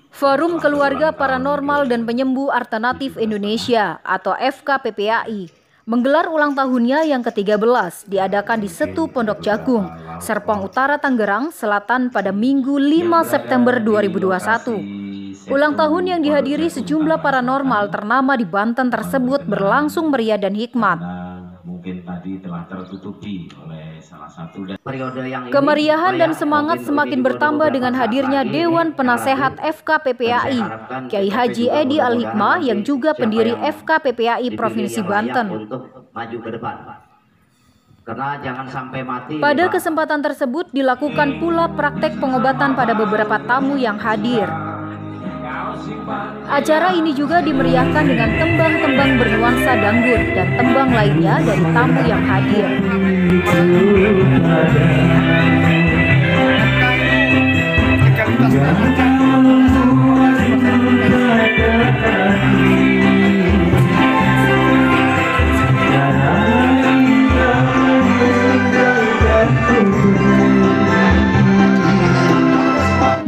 Forum Keluarga Paranormal dan Penyembuh Alternatif Indonesia atau FKPPAI menggelar ulang tahunnya yang ke-13 diadakan di Setu Pondok Jagung, Serpong Utara, Tangerang Selatan pada Minggu 5 September 2021. Ulang tahun yang dihadiri sejumlah paranormal ternama di Banten tersebut berlangsung meriah dan hikmat. Kemeriahan dan semangat semakin bertambah dengan hadirnya Dewan Penasehat FKPPAI, Kiai Haji Edi Al-Hikmah yang juga pendiri FKPPAI Provinsi Banten. Pada kesempatan tersebut dilakukan pula praktek pengobatan pada beberapa tamu yang hadir. Acara ini juga dimeriahkan dengan tembang-tembang bernuansa dangdut dan tembang lainnya dari tamu yang hadir.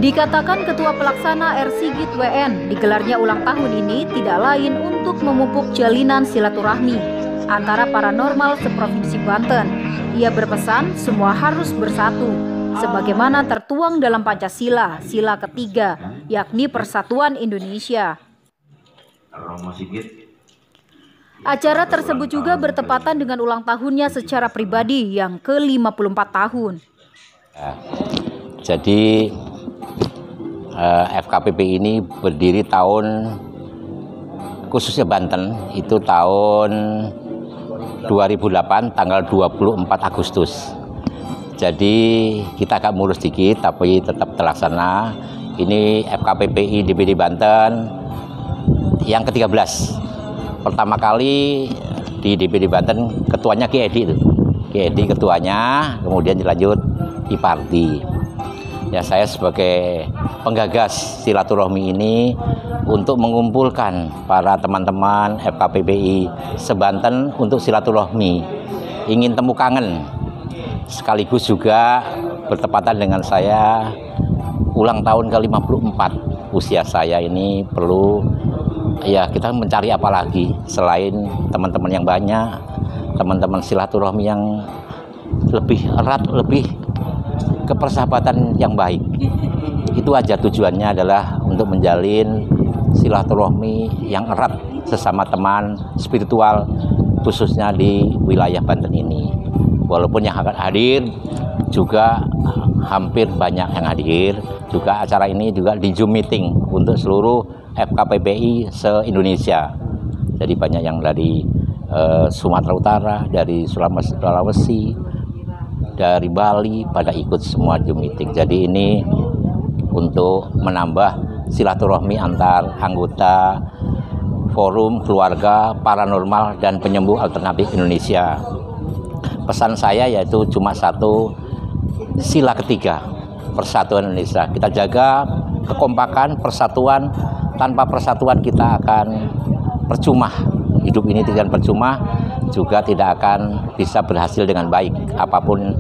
Dikatakan Ketua Pelaksana R. Sigit WN, digelarnya ulang tahun ini tidak lain untuk memupuk jalinan silaturahmi antara paranormal seprovinsi Banten. Ia berpesan semua harus bersatu, sebagaimana tertuang dalam Pancasila, sila ketiga, yakni Persatuan Indonesia. Acara tersebut juga bertepatan dengan ulang tahunnya secara pribadi yang ke-54 tahun. Jadi FKPP ini berdiri tahun, khususnya Banten, itu tahun 2008 tanggal 24 Agustus. Jadi kita agak mulus dikit tapi tetap terlaksana. Ini FKPPI DPD Banten yang ke-13. Pertama kali di DPD Banten ketuanya Ki Edi itu. Ki Edi ketuanya, kemudian dilanjut Ipardi. Ya, saya sebagai penggagas silaturahmi ini untuk mengumpulkan para teman-teman FKPPI sebanten untuk silaturahmi, ingin temu kangen, sekaligus juga bertepatan dengan saya ulang tahun ke-54 usia saya ini. Perlu ya kita mencari apa lagi selain teman-teman yang banyak, teman-teman silaturahmi yang lebih erat, lebih kepersahabatan yang baik. Itu aja tujuannya, adalah untuk menjalin silaturahmi yang erat sesama teman spiritual, khususnya di wilayah Banten ini. Walaupun yang akan hadir juga hampir banyak yang hadir. Juga acara ini juga di Zoom meeting untuk seluruh FKPPI se-Indonesia. Jadi banyak yang dari Sumatera Utara, dari Sulawesi, dari Bali, pada ikut semua Zoom meeting. Jadi ini untuk menambah silaturahmi antar anggota Forum Keluarga Paranormal dan Penyembuh Alternatif Indonesia. Pesan saya yaitu cuma satu, sila ketiga, Persatuan Indonesia. Kita jaga kekompakan, persatuan. Tanpa persatuan kita akan percuma. Hidup ini tidak percuma, juga tidak akan bisa berhasil dengan baik. Apapun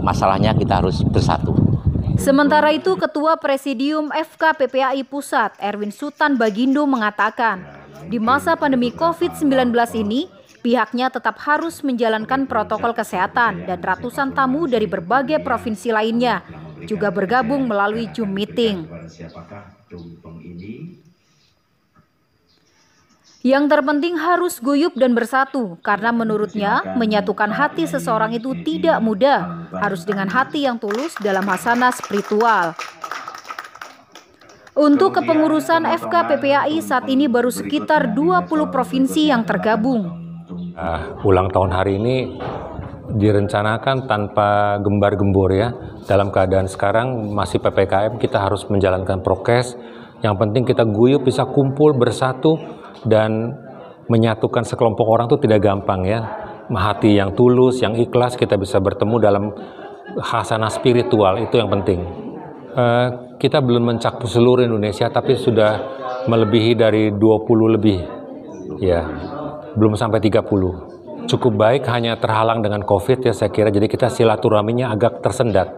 masalahnya, kita harus bersatu. Sementara itu, Ketua Presidium FKPPAI Pusat, Erwin Sutan Bagindo, mengatakan, di masa pandemi COVID-19 ini, pihaknya tetap harus menjalankan protokol kesehatan dan ratusan tamu dari berbagai provinsi lainnya juga bergabung melalui Zoom meeting. Yang terpenting harus guyup dan bersatu, karena menurutnya menyatukan hati seseorang itu tidak mudah, harus dengan hati yang tulus dalam hasanah spiritual. Untuk kepengurusan FKPPAI saat ini baru sekitar 20 provinsi yang tergabung. Ulang tahun hari ini direncanakan tanpa gembar-gembor ya. Dalam keadaan sekarang masih PPKM, kita harus menjalankan prokes. Yang penting kita guyup, bisa kumpul bersatu, dan menyatukan sekelompok orang itu tidak gampang ya. Hati yang tulus, yang ikhlas, kita bisa bertemu dalam hasanah spiritual, itu yang penting. Kita belum mencakup seluruh Indonesia, tapi sudah melebihi dari 20 lebih ya, belum sampai 30. Cukup baik, hanya terhalang dengan COVID ya saya kira, jadi kita silaturahminya agak tersendat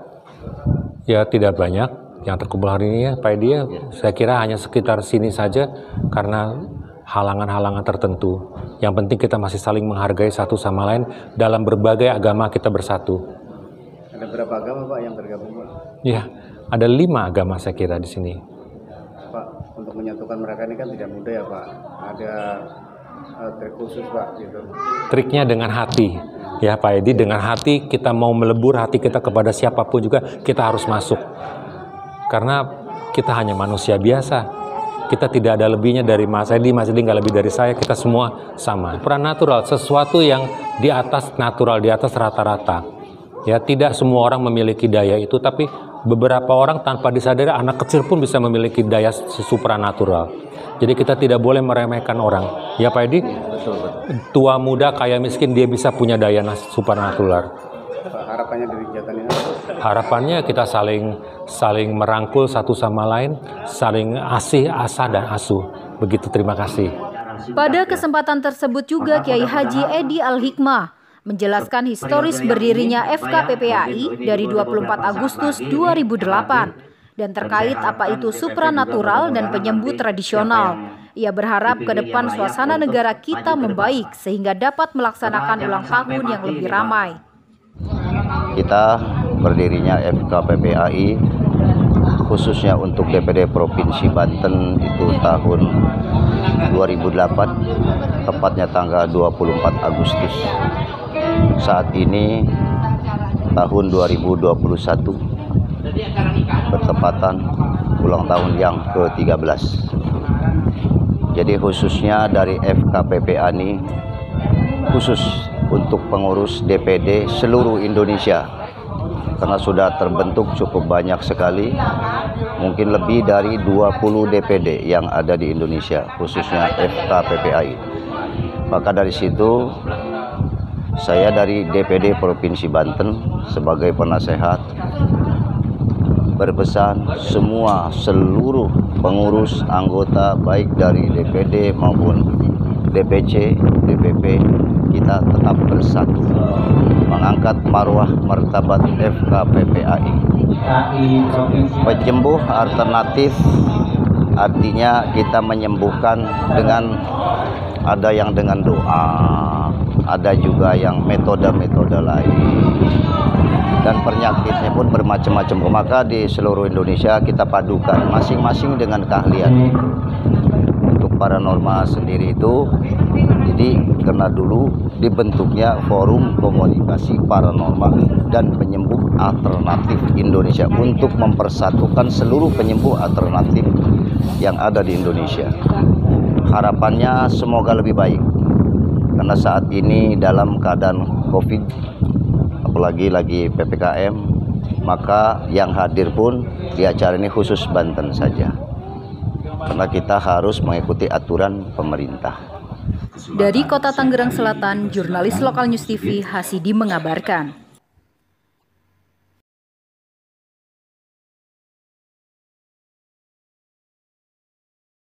ya, tidak banyak. yang terkumpul hari ini ya Pak Edi ya, saya kira hanya sekitar sini saja karena halangan-halangan tertentu. Yang penting kita masih saling menghargai satu sama lain dalam berbagai agama kita bersatu. Ada berapa agama Pak yang tergabung Pak? Ya, ada 5 agama saya kira di sini. Pak, untuk menyatukan mereka ini kan tidak mudah ya Pak. Ada trik khusus Pak gitu. Triknya dengan hati. Ya Pak Edi, dengan hati kita mau melebur hati kita kepada siapapun juga kita harus masuk. Karena kita hanya manusia biasa. Kita tidak ada lebihnya dari Mas Edi nggak lebih dari saya, kita semua sama. Supranatural, sesuatu yang di atas natural, di atas rata-rata. Ya, tidak semua orang memiliki daya itu, tapi beberapa orang tanpa disadari, anak kecil pun bisa memiliki daya supranatural. Jadi kita tidak boleh meremehkan orang. Ya Pak Edi? Betul. Tua muda kaya miskin dia bisa punya daya supranatural. Pak, harapannya dari kegiatan ini? Harapannya kita saling merangkul satu sama lain, saling asih, asah dan asuh. Begitu, terima kasih. Pada kesempatan tersebut juga Kiai Haji Edi Al-Hikmah menjelaskan historis berdirinya FKPPAI dari 24 Agustus 2008 dan terkait apa itu supranatural dan penyembuh tradisional. Ia berharap ke depan suasana negara kita membaik sehingga dapat melaksanakan ulang tahun yang lebih ramai. Kita berdirinya FKPPAI khususnya untuk DPD Provinsi Banten itu tahun 2008, tepatnya tanggal 24 Agustus. Saat ini tahun 2021, bertepatan ulang tahun yang ke-13. Jadi khususnya dari FKPPA ini khusus untuk pengurus DPD seluruh Indonesia, karena sudah terbentuk cukup banyak sekali, mungkin lebih dari 20 DPD yang ada di Indonesia, khususnya FKPPAI. Maka dari situ saya dari DPD Provinsi Banten sebagai penasehat berpesan seluruh pengurus anggota baik dari DPD maupun DPC, DPP, kita tetap bersatu mengangkat marwah martabat FKPPAI. Penyembuh alternatif artinya kita menyembuhkan dengan ada yang dengan doa, ada juga yang metode-metode lain, dan penyakitnya pun bermacam-macam. Maka di seluruh Indonesia kita padukan masing-masing dengan keahlian. Untuk paranormal sendiri itu, jadi karena dulu dibentuknya Forum Komunikasi Paranormal dan Penyembuh Alternatif Indonesia untuk mempersatukan seluruh penyembuh alternatif yang ada di Indonesia. Harapannya semoga lebih baik, karena saat ini dalam keadaan COVID, apalagi lagi PPKM, maka yang hadir pun di acara ini khusus Banten saja, karena kita harus mengikuti aturan pemerintah. Dari Kota Tangerang Selatan, jurnalis Lokal News TV Hasidi mengabarkan.